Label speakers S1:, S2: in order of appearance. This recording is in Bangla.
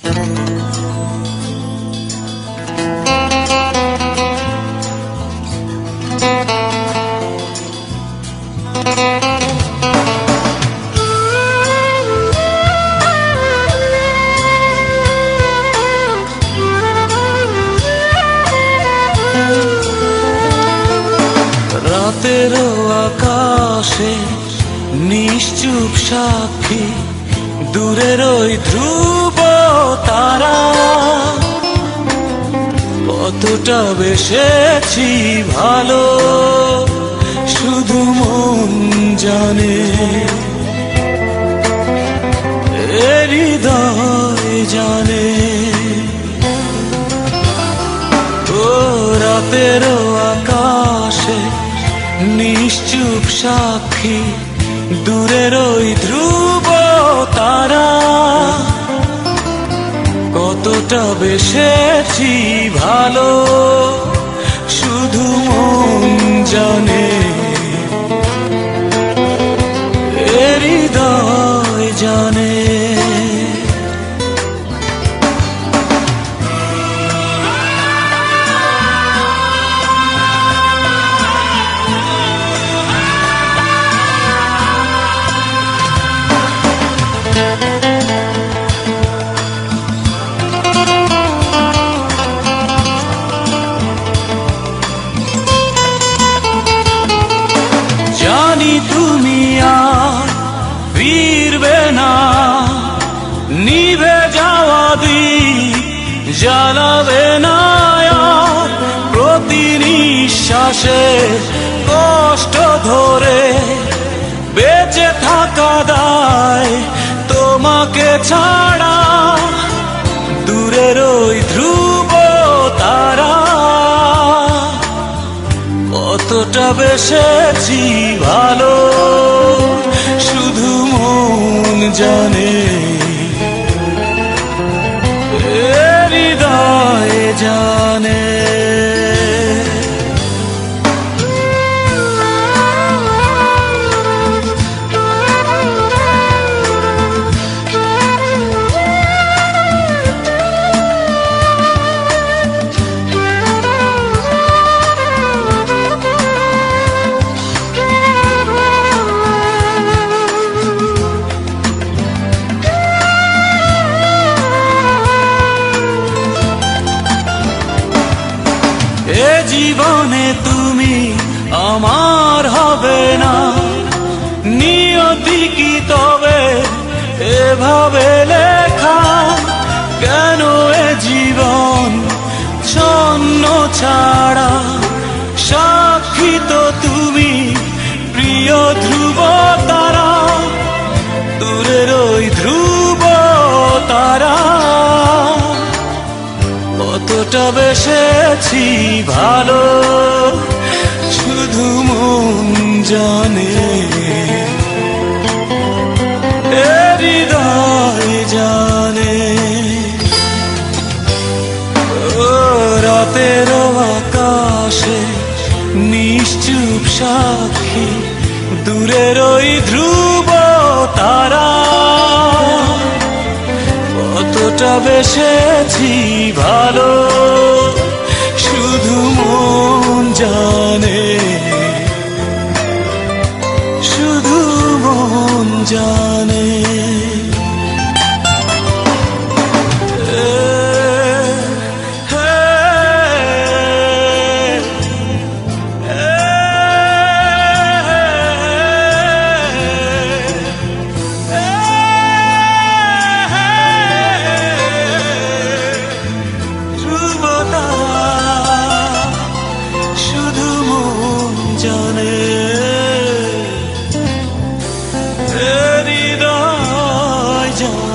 S1: রাতের আকাশে নিশ্চুপ সাক্ষী দূরের ওই ধ্রুব তারা, কতটা বেসেছি ভালো শুধু মন জানে, হৃদয় জানে। ও রাতের আকাশে নিশ্চুপ সাক্ষী দূরের ওই ধ্রুব তারা, কতটা বেসেছি ভালো শুধু মন জানে, হৃদয় জানে। জানি তুমি আর ফিরবে না, নিভে যাওয়া দ্বীপ জ্বালাবে না আর, প্রতি নিঃশ্বাসে কষ্ট ধরে বেঁচে থাকা দায় তোমাকে ছাড়া, দূরের ওই ধ্রুব তারা, কতটা বেসেছি ভালো শুধু মন জানে, হৃদয় জানে। এ জীবনে তুমি আমার হবে না, নিয়তি কি তবে এভাবে লেখা, কেন এ জীবন ছন্ন ছাড়া, সাক্ষী তো তুমি প্রিয় ধ্রুব তারা, দূরের ওই ধ্রুব তারা, কতটা বেসেছি ভালো শুধু মন জানে, হৃদয় জানে। ও রাতের আকাশে নিশ্চুপ সাক্ষী দূরের ওই ধ্রুব তারা, কতটা বেসেছি ভালো শুধু মন জানে, শুধু মন জানে। জানে, হৃদয় জানে।